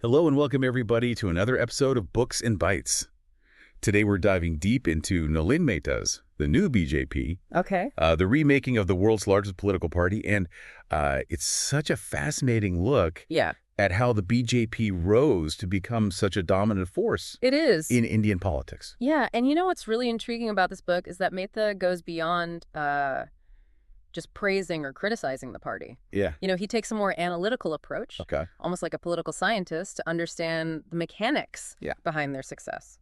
Hello and welcome everybody to another episode of Books and Bytes. Today we're diving deep into Nalin Mehta's The New BJP, Okay. the remaking of the world's largest political party, and it's such a fascinating look at how the BJP rose to become such a dominant force It is. in Indian politics. Yeah, and you know what's really intriguing about this book is that Mehta goes beyond just praising or criticizing the party. Yeah. You know, he takes a more analytical approach, Okay. almost like a political scientist, to understand the mechanics behind their success.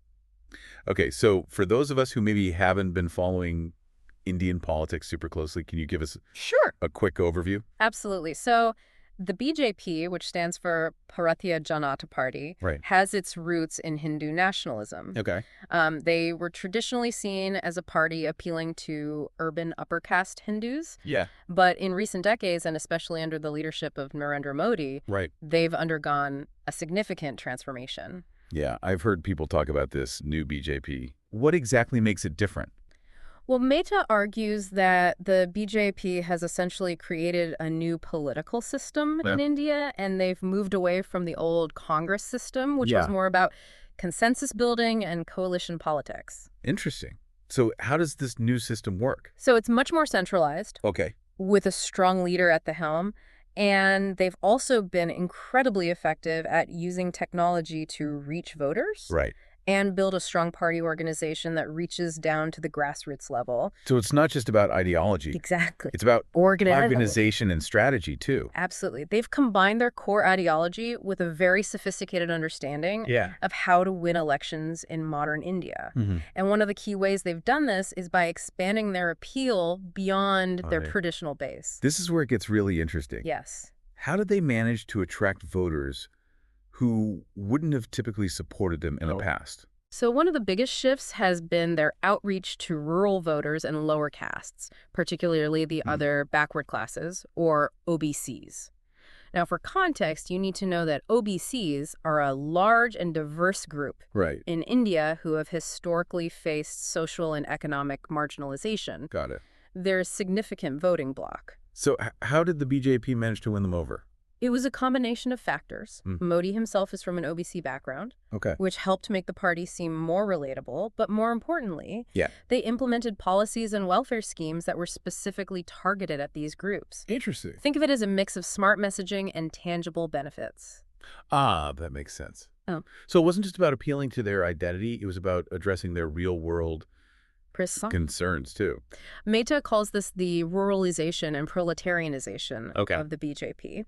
Okay, so for those of us who maybe haven't been following Indian politics super closely, can you give us a quick overview? Absolutely. So the BJP, which stands for Bharatiya Janata Party, Right. has its roots in Hindu nationalism. Okay. They were traditionally seen as a party appealing to urban upper caste Hindus. Yeah. But in recent decades, and especially under the leadership of Narendra Modi, Right. they've undergone a significant transformation. Yeah, I've heard people talk about this new BJP. What exactly makes it different? Well, Mehta argues that the BJP has essentially created a new political system in India, and they've moved away from the old Congress system, which was more about consensus building and coalition politics. Interesting. So how does this new system work? So it's much more centralized, Okay. with a strong leader at the helm, and they've also been incredibly effective at using technology to reach voters. Right. And build a strong party organization that reaches down to the grassroots level. So it's not just about ideology. Exactly. It's about Organization. organization and strategy, too. Absolutely. They've combined their core ideology with a very sophisticated understanding of how to win elections in modern India. And one of the key ways they've done this is by expanding their appeal beyond their traditional base. This is where it gets really interesting. Yes. How did they manage to attract voters who wouldn't have typically supported them in the past? So one of the biggest shifts has been their outreach to rural voters and lower castes, particularly the other backward classes, or OBCs. Now, for context, you need to know that OBCs are a large and diverse group in India who have historically faced social and economic marginalization. Got it. They're a significant voting bloc. So how did the BJP manage to win them over? It was a combination of factors. Modi himself is from an OBC background, which helped make the party seem more relatable. But more importantly, they implemented policies and welfare schemes that were specifically targeted at these groups. Interesting. Think of it as a mix of smart messaging and tangible benefits. Ah, that makes sense. Oh. So it wasn't just about appealing to their identity. It was about addressing their real-world concerns, too. Mehta calls this the ruralization and proletarianization of the BJP.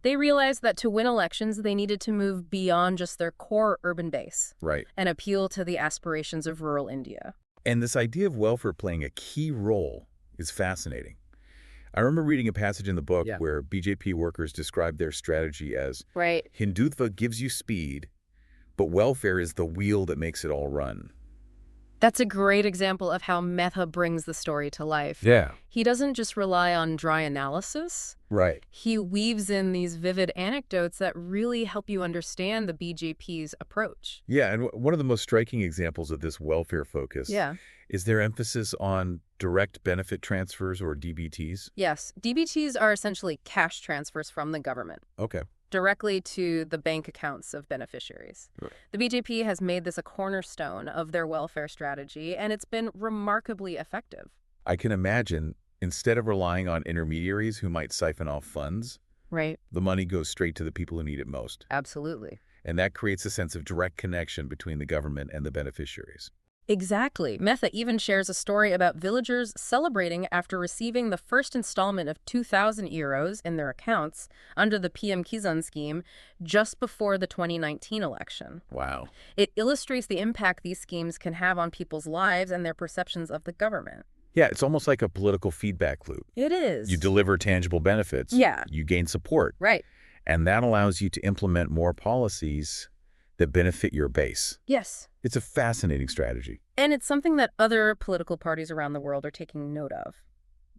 They realized that to win elections, they needed to move beyond just their core urban base and appeal to the aspirations of rural India. And this idea of welfare playing a key role is fascinating. I remember reading a passage in the book where BJP workers described their strategy as Hindutva gives you speed, but welfare is the wheel that makes it all run. That's a great example of how Mehta brings the story to life. Yeah. He doesn't just rely on dry analysis. Right. He weaves in these vivid anecdotes that really help you understand the BJP's approach. Yeah, and one of the most striking examples of this welfare focus is their emphasis on direct benefit transfers, or DBTs. Yes, DBTs are essentially cash transfers from the government. Okay. Directly to the bank accounts of beneficiaries. The BJP has made this a cornerstone of their welfare strategy, and it's been remarkably effective. I can imagine, instead of relying on intermediaries who might siphon off funds, the money goes straight to the people who need it most. Absolutely. And that creates a sense of direct connection between the government and the beneficiaries. Exactly. Mehta even shares a story about villagers celebrating after receiving the first installment of 2,000 euros in their accounts under the PM Kisan scheme just before the 2019 election. Wow. It illustrates the impact these schemes can have on people's lives and their perceptions of the government. Yeah, it's almost like a political feedback loop. It is. You deliver tangible benefits. Yeah. You gain support. Right. And that allows you to implement more policies that benefit your base. Yes. It's a fascinating strategy. And it's something that other political parties around the world are taking note of.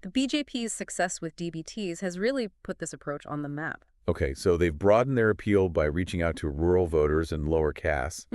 The BJP's success with DBTs has really put this approach on the map. Okay, so they've broadened their appeal by reaching out to rural voters and lower castes.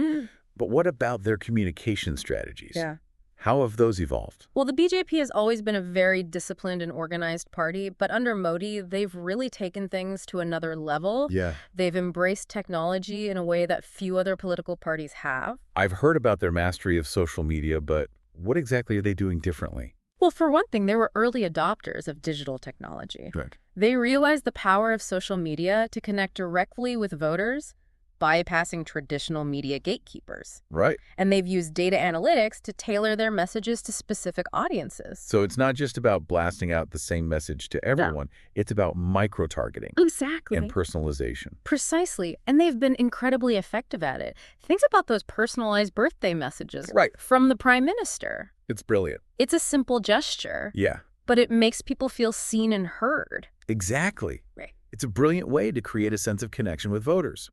But what about their communication strategies? Yeah. How have those evolved? Well, the BJP has always been a very disciplined and organized party, but under Modi, they've really taken things to another level. Yeah. They've embraced technology in a way that few other political parties have. I've heard about their mastery of social media, but what exactly are they doing differently? Well, for one thing, they were early adopters of digital technology. Right. They realized the power of social media to connect directly with voters, bypassing traditional media gatekeepers. Right. And they've used data analytics to tailor their messages to specific audiences. So it's not just about blasting out the same message to everyone. No. It's about micro-targeting. Exactly. And personalization. Precisely. And they've been incredibly effective at it. Think about those personalized birthday messages. Right. From the Prime Minister. It's brilliant. It's a simple gesture. Yeah. But it makes people feel seen and heard. Exactly. Right. It's a brilliant way to create a sense of connection with voters.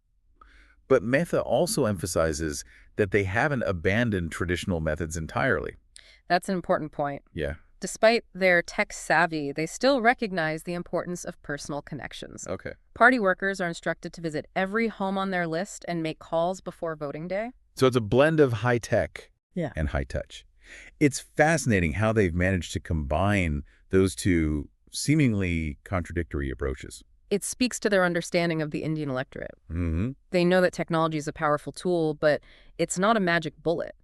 But Mehta also emphasizes that they haven't abandoned traditional methods entirely. That's an important point. Yeah. Despite their tech savvy, they still recognize the importance of personal connections. Okay. Party workers are instructed to visit every home on their list and make calls before voting day. So it's a blend of high tech and high touch. It's fascinating how they've managed to combine those two seemingly contradictory approaches. It speaks to their understanding of the Indian electorate. Mm-hmm. They know that technology is a powerful tool, but it's not a magic bullet.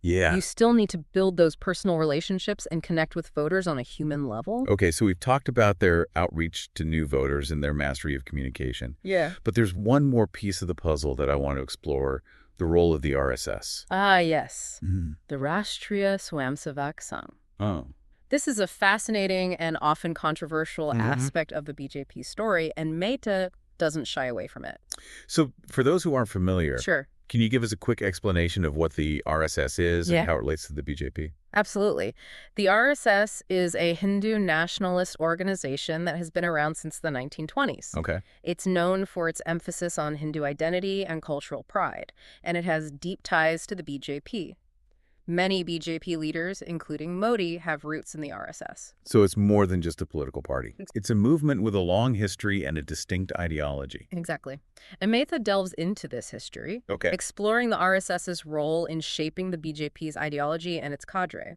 Yeah. You still need to build those personal relationships and connect with voters on a human level. Okay, so we've talked about their outreach to new voters and their mastery of communication. Yeah. But there's one more piece of the puzzle that I want to explore, the role of the RSS. Ah, yes. Mm-hmm. The Rashtriya Swayamsevak Sangh. Oh. This is a fascinating and often controversial aspect of the BJP story, and Mehta doesn't shy away from it. So for those who aren't familiar, sure. Can you give us a quick explanation of what the RSS is and how it relates to the BJP? Absolutely. The RSS is a Hindu nationalist organization that has been around since the 1920s. Okay. It's known for its emphasis on Hindu identity and cultural pride, and it has deep ties to the BJP. Many BJP leaders, including Modi, have roots in the RSS. So it's more than just a political party. It's a movement with a long history and a distinct ideology. Exactly. And Mehta delves into this history, exploring the RSS's role in shaping the BJP's ideology and its cadre.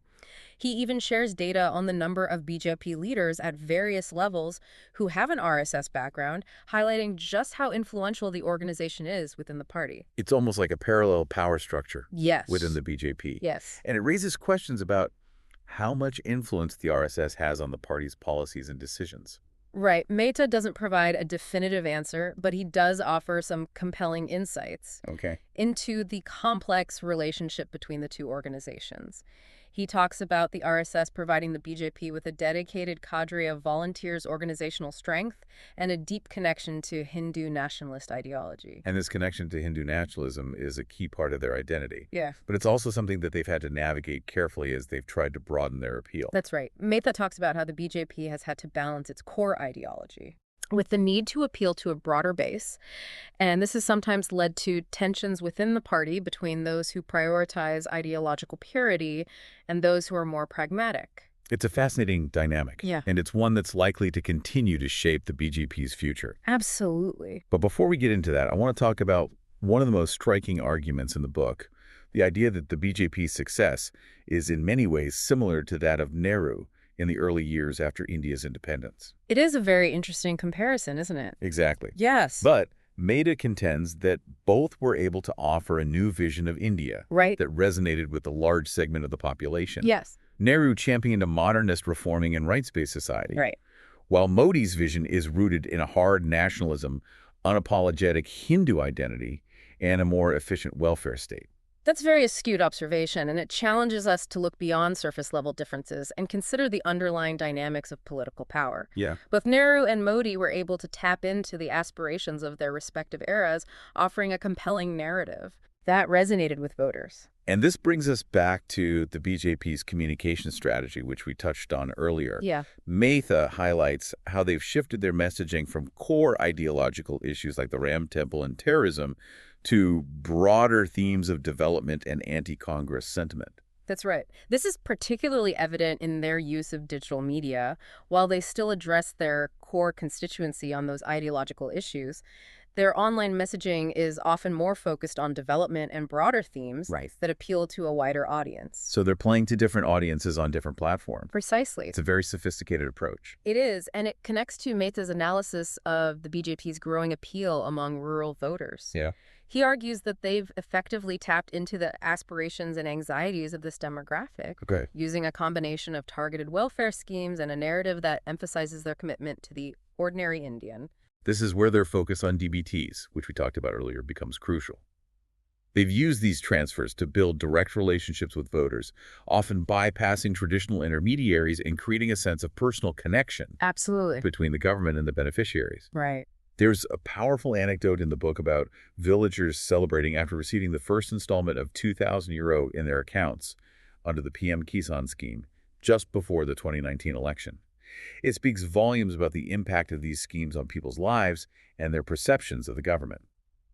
He even shares data on the number of BJP leaders at various levels who have an RSS background, highlighting just how influential the organization is within the party. It's almost like a parallel power structure within the BJP. Yes. And it raises questions about how much influence the RSS has on the party's policies and decisions. Right. Mehta doesn't provide a definitive answer, but he does offer some compelling insights into the complex relationship between the two organizations. He talks about the RSS providing the BJP with a dedicated cadre of volunteers' organizational strength and a deep connection to Hindu nationalist ideology. And this connection to Hindu nationalism is a key part of their identity. Yeah. But it's also something that they've had to navigate carefully as they've tried to broaden their appeal. That's right. Mehta talks about how the BJP has had to balance its core ideology with the need to appeal to a broader base. And this has sometimes led to tensions within the party between those who prioritize ideological purity and those who are more pragmatic. It's a fascinating dynamic. Yeah. And it's one that's likely to continue to shape the BJP's future. Absolutely. But before we get into that, I want to talk about one of the most striking arguments in the book, the idea that the BJP's success is in many ways similar to that of Nehru in the early years after India's independence. It is a very interesting comparison, isn't it? Exactly. Yes. But Mehta contends that both were able to offer a new vision of India that resonated with a large segment of the population. Yes. Nehru championed a modernist reforming and rights-based society. Right. While Modi's vision is rooted in a hard nationalism, unapologetic Hindu identity, and a more efficient welfare state. That's a very astute observation, and it challenges us to look beyond surface-level differences and consider the underlying dynamics of political power. Yeah. Both Nehru and Modi were able to tap into the aspirations of their respective eras, offering a compelling narrative that resonated with voters. And this brings us back to the BJP's communication strategy, which we touched on earlier. Yeah. Mehta highlights how they've shifted their messaging from core ideological issues like the Ram Temple and terrorism to broader themes of development and anti-Congress sentiment. That's right. This is particularly evident in their use of digital media. While they still address their core constituency on those ideological issues, Their online messaging is often more focused on development and broader themes Right. that appeal to a wider audience. So they're playing to different audiences on different platforms. Precisely. It's a very sophisticated approach. It is, and it connects to Mehta's analysis of the BJP's growing appeal among rural voters. Yeah. He argues that they've effectively tapped into the aspirations and anxieties of this demographic, Okay. using a combination of targeted welfare schemes and a narrative that emphasizes their commitment to the ordinary Indian. This is where their focus on DBTs, which we talked about earlier, becomes crucial. They've used these transfers to build direct relationships with voters, often bypassing traditional intermediaries and creating a sense of personal connection Absolutely. between the government and the beneficiaries. Right. There's a powerful anecdote in the book about villagers celebrating after receiving the first installment of €2,000 in their accounts under the PM Kisan scheme just before the 2019 election. It speaks volumes about the impact of these schemes on people's lives and their perceptions of the government.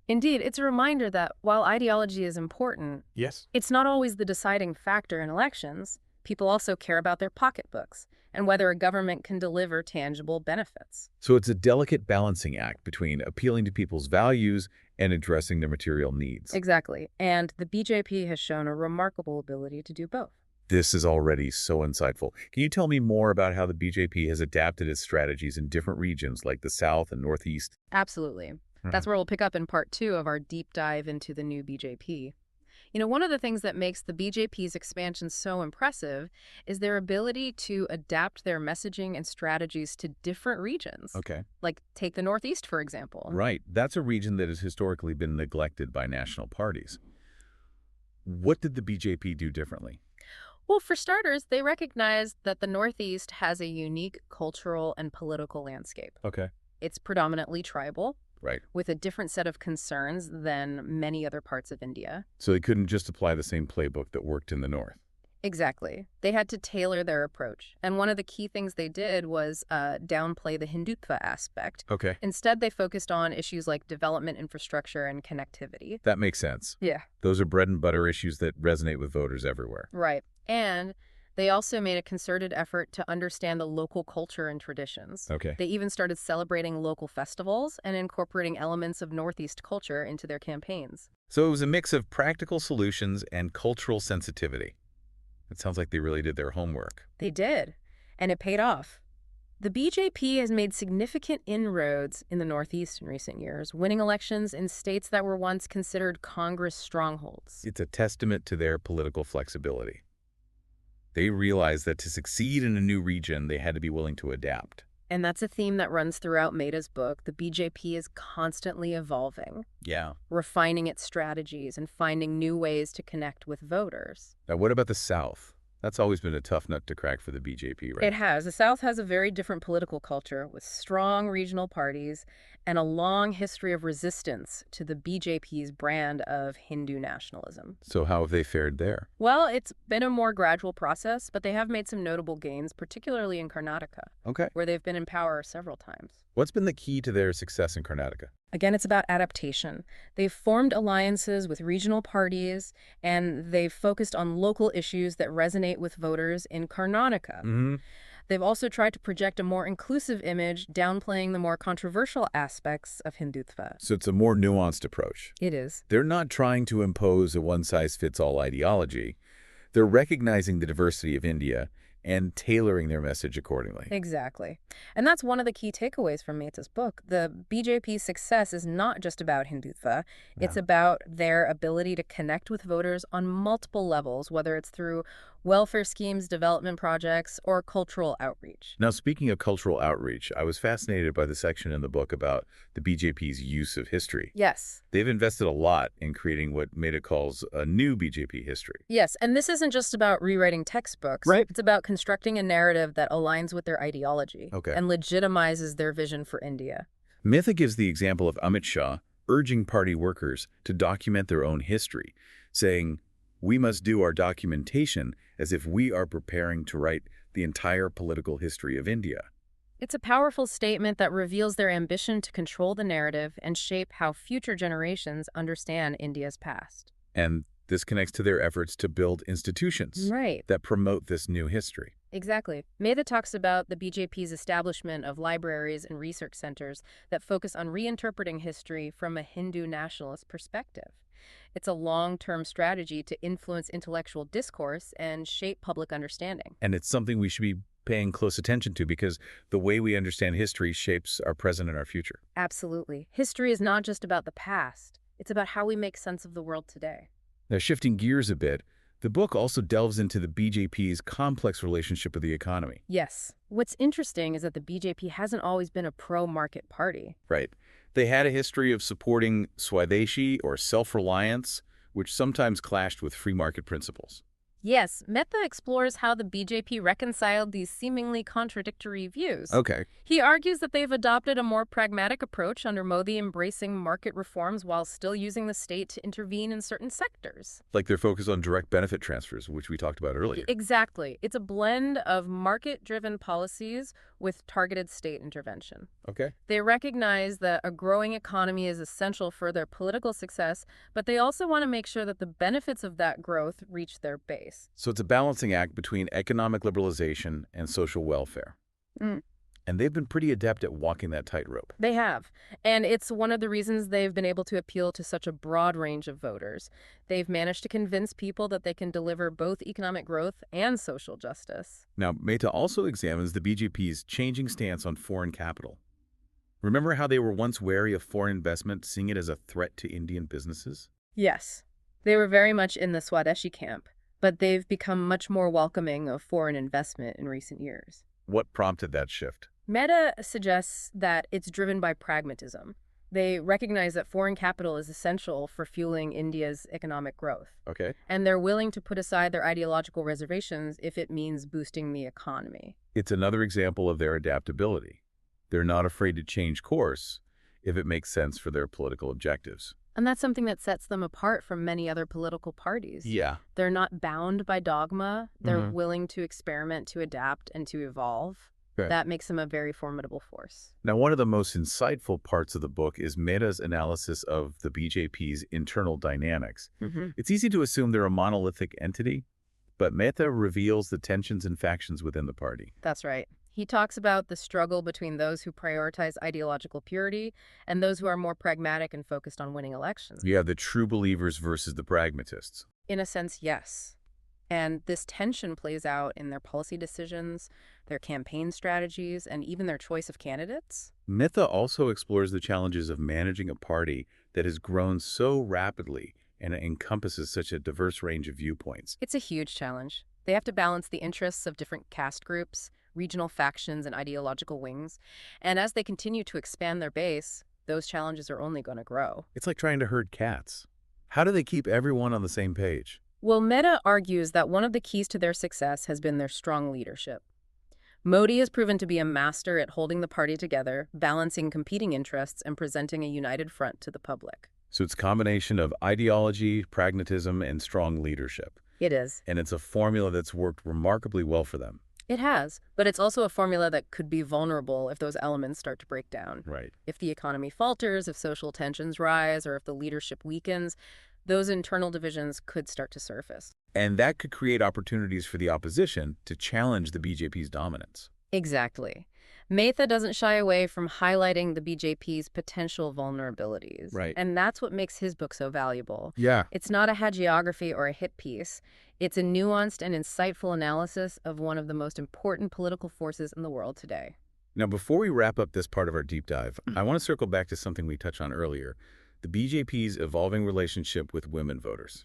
Indeed, it's a reminder that while ideology is important, Yes. it's not always the deciding factor in elections. People also care about their pocketbooks and whether a government can deliver tangible benefits. So it's a delicate balancing act between appealing to people's values and addressing their material needs. Exactly. And the BJP has shown a remarkable ability to do both. This is already so insightful. Can you tell me more about how the BJP has adapted its strategies in different regions like the South and Northeast? Absolutely. That's where we'll pick up in part 2 of our deep dive into the new BJP. One of the things that makes the BJP's expansion so impressive is their ability to adapt their messaging and strategies to different regions. Okay. Like, take the Northeast, for example. Right. That's a region that has historically been neglected by national parties. What did the BJP do differently? Well, for starters, they recognized that the Northeast has a unique cultural and political landscape. Okay. It's predominantly tribal, Right. with a different set of concerns than many other parts of India. So they couldn't just apply the same playbook that worked in the North. Exactly. They had to tailor their approach. And one of the key things they did was downplay the Hindutva aspect. Okay. Instead, they focused on issues like development infrastructure and connectivity. That makes sense. Yeah. Those are bread and butter issues that resonate with voters everywhere. Right. And they also made a concerted effort to understand the local culture and traditions. Okay. They even started celebrating local festivals and incorporating elements of Northeast culture into their campaigns. So it was a mix of practical solutions and cultural sensitivity. It sounds like they really did their homework. They did, and it paid off. The BJP has made significant inroads in the Northeast in recent years, winning elections in states that were once considered Congress strongholds. It's a testament to their political flexibility. They realized that to succeed in a new region, they had to be willing to adapt. And that's a theme that runs throughout Mehta's book. The BJP is constantly evolving, Yeah. refining its strategies and finding new ways to connect with voters. Now, what about the South? That's always been a tough nut to crack for the BJP, right? It has. The South has a very different political culture with strong regional parties and a long history of resistance to the BJP's brand of Hindu nationalism. So how have they fared there? Well, it's been a more gradual process, but they have made some notable gains, particularly in Karnataka, Okay. where they've been in power several times. What's been the key to their success in Karnataka? Again, it's about adaptation. They've formed alliances with regional parties, and they've focused on local issues that resonate with voters in Karnataka. Mm-hmm. They've also tried to project a more inclusive image, downplaying the more controversial aspects of Hindutva. So it's a more nuanced approach. It is. They're not trying to impose a one-size-fits-all ideology. They're recognizing the diversity of India and tailoring their message accordingly. Exactly. And that's one of the key takeaways from Mehta's book. The BJP's success is not just about Hindutva. It's about their ability to connect with voters on multiple levels, whether it's through welfare schemes, development projects, or cultural outreach. Now, speaking of cultural outreach, I was fascinated by the section in the book about the BJP's use of history. Yes. They've invested a lot in creating what Mehta calls a new BJP history. Yes, and this isn't just about rewriting textbooks. Right. It's about constructing a narrative that aligns with their ideology and legitimizes their vision for India. Mehta gives the example of Amit Shah urging party workers to document their own history, saying, "We must do our documentation as if we are preparing to write the entire political history of India." It's a powerful statement that reveals their ambition to control the narrative and shape how future generations understand India's past. And this connects to their efforts to build institutions Right. that promote this new history. Exactly. Mehta talks about the BJP's establishment of libraries and research centers that focus on reinterpreting history from a Hindu nationalist perspective. It's a long-term strategy to influence intellectual discourse and shape public understanding. And it's something we should be paying close attention to because the way we understand history shapes our present and our future. Absolutely. History is not just about the past. It's about how we make sense of the world today. Now, shifting gears a bit, the book also delves into the BJP's complex relationship with the economy. Yes. What's interesting is that the BJP hasn't always been a pro-market party. Right. They had a history of supporting Swadeshi or self-reliance, which sometimes clashed with free market principles. Yes, Mehta explores how the BJP reconciled these seemingly contradictory views. Okay. He argues that they've adopted a more pragmatic approach under Modi, embracing market reforms while still using the state to intervene in certain sectors. Like they're focused on direct benefit transfers, which we talked about earlier. Exactly. It's a blend of market-driven policies with targeted state intervention. Okay. They recognize that a growing economy is essential for their political success, but they also want to make sure that the benefits of that growth reach their base. So it's a balancing act between economic liberalization and social welfare. Mm. And they've been pretty adept at walking that tightrope. They have. And it's one of the reasons they've been able to appeal to such a broad range of voters. They've managed to convince people that they can deliver both economic growth and social justice. Now, Mehta also examines the BJP's changing stance on foreign capital. Remember how they were once wary of foreign investment, seeing it as a threat to Indian businesses? Yes. They were very much in the Swadeshi camp, but they've become much more welcoming of foreign investment in recent years. What prompted that shift? Mehta suggests that it's driven by pragmatism. They recognize that foreign capital is essential for fueling India's economic growth. Okay. And they're willing to put aside their ideological reservations if it means boosting the economy. It's another example of their adaptability. They're not afraid to change course if it makes sense for their political objectives. And that's something that sets them apart from many other political parties. Yeah. They're not bound by dogma. They're willing to experiment, to adapt, and to evolve. Okay. That makes them a very formidable force. Now, one of the most insightful parts of the book is Mehta's analysis of the BJP's internal dynamics. It's easy to assume they're a monolithic entity, but Mehta reveals the tensions and factions within the party. That's right. He talks about the struggle between those who prioritize ideological purity and those who are more pragmatic and focused on winning elections. Yeah, the true believers versus the pragmatists. In a sense, yes. And this tension plays out in their policy decisions, their campaign strategies, and even their choice of candidates. Mehta also explores the challenges of managing a party that has grown so rapidly and encompasses such a diverse range of viewpoints. It's a huge challenge. They have to balance the interests of different caste groups, regional factions, and ideological wings. And as they continue to expand their base, those challenges are only going to grow. It's like trying to herd cats. How do they keep everyone on the same page? Well, Mehta argues that one of the keys to their success has been their strong leadership. Modi has proven to be a master at holding the party together, balancing competing interests, and presenting a united front to the public. So it's a combination of ideology, pragmatism, and strong leadership. It is. And it's a formula that's worked remarkably well for them. It has, but it's also a formula that could be vulnerable if those elements start to break down. Right. If the economy falters, if social tensions rise, or if the leadership weakens, those internal divisions could start to surface. And that could create opportunities for the opposition to challenge the BJP's dominance. Exactly. Mehta doesn't shy away from highlighting the BJP's potential vulnerabilities. Right. And that's what makes his book so valuable. Yeah. It's not a hagiography or a hit piece. It's a nuanced and insightful analysis of one of the most important political forces in the world today. Now, before we wrap up this part of our deep dive, I want to circle back to something we touched on earlier, the BJP's evolving relationship with women voters.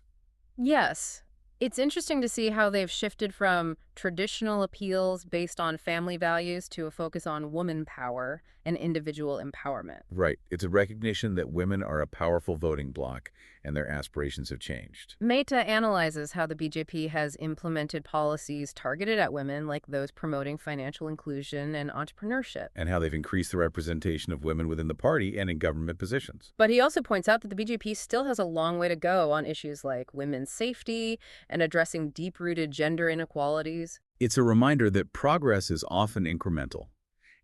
Yes. It's interesting to see how they've shifted from traditional appeals based on family values to a focus on woman power and individual empowerment. Right. It's a recognition that women are a powerful voting bloc and their aspirations have changed. Mehta analyzes how the BJP has implemented policies targeted at women, like those promoting financial inclusion and entrepreneurship. And how they've increased the representation of women within the party and in government positions. But he also points out that the BJP still has a long way to go on issues like women's safety and addressing deep-rooted gender inequalities. It's a reminder that progress is often incremental,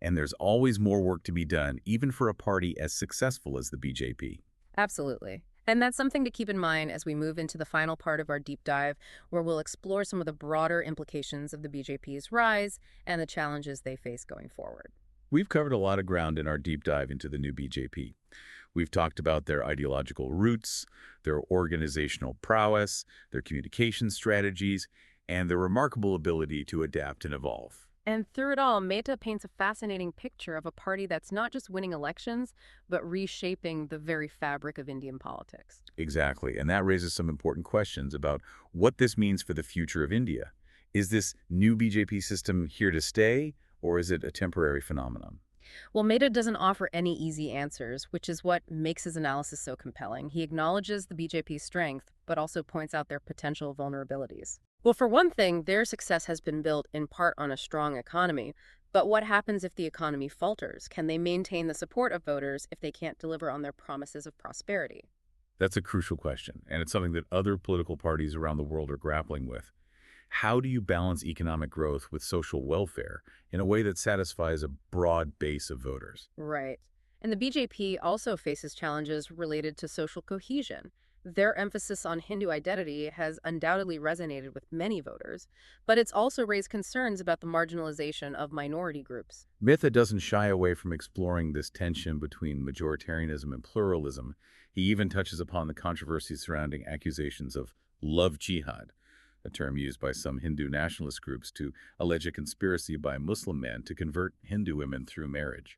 and there's always more work to be done, even for a party as successful as the BJP. Absolutely. And that's something to keep in mind as we move into the final part of our deep dive, where we'll explore some of the broader implications of the BJP's rise and the challenges they face going forward. We've covered a lot of ground in our deep dive into the new BJP. We've talked about their ideological roots, their organizational prowess, their communication strategies, and their remarkable ability to adapt and evolve. And through it all, Mehta paints a fascinating picture of a party that's not just winning elections, but reshaping the very fabric of Indian politics. Exactly, and that raises some important questions about what this means for the future of India. Is this new BJP system here to stay, or is it a temporary phenomenon? Well, Mehta doesn't offer any easy answers, which is what makes his analysis so compelling. He acknowledges the BJP's strength, but also points out their potential vulnerabilities. Well, for one thing, their success has been built in part on a strong economy. But what happens if the economy falters? Can they maintain the support of voters if they can't deliver on their promises of prosperity? That's a crucial question, and it's something that other political parties around the world are grappling with. How do you balance economic growth with social welfare in a way that satisfies a broad base of voters? Right. And the BJP also faces challenges related to social cohesion. Their emphasis on Hindu identity has undoubtedly resonated with many voters, but it's also raised concerns about the marginalization of minority groups. Mehta doesn't shy away from exploring this tension between majoritarianism and pluralism. He even touches upon the controversy surrounding accusations of love jihad, a term used by some Hindu nationalist groups to allege a conspiracy by Muslim men to convert Hindu women through marriage.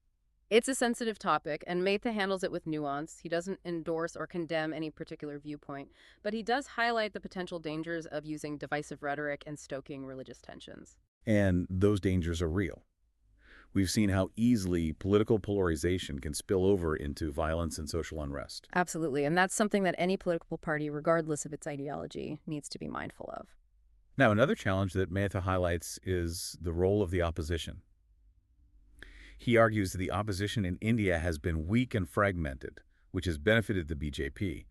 It's a sensitive topic, and Mehta handles it with nuance. He doesn't endorse or condemn any particular viewpoint, but he does highlight the potential dangers of using divisive rhetoric and stoking religious tensions. And those dangers are real. We've seen how easily political polarization can spill over into violence and social unrest. Absolutely, and that's something that any political party, regardless of its ideology, needs to be mindful of. Now, another challenge that Mehta highlights is the role of the opposition. He argues that the opposition in India has been weak and fragmented, which has benefited the BJP.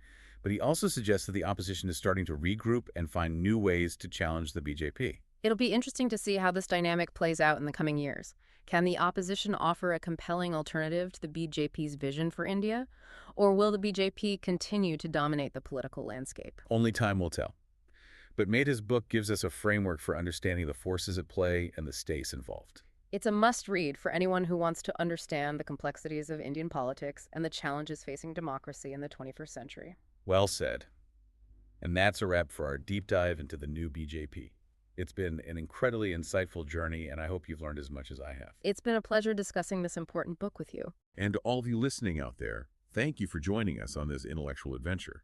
But he also suggests that the opposition is starting to regroup and find new ways to challenge the BJP. It'll be interesting to see how this dynamic plays out in the coming years. Can the opposition offer a compelling alternative to the BJP's vision for India? Or will the BJP continue to dominate the political landscape? Only time will tell. But Mehta's book gives us a framework for understanding the forces at play and the stakes involved. It's a must-read for anyone who wants to understand the complexities of Indian politics and the challenges facing democracy in the 21st century. Well said. And that's a wrap for our deep dive into the new BJP. It's been an incredibly insightful journey, and I hope you've learned as much as I have. It's been a pleasure discussing this important book with you. And to all of you listening out there, thank you for joining us on this intellectual adventure.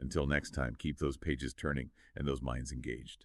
Until next time, keep those pages turning and those minds engaged.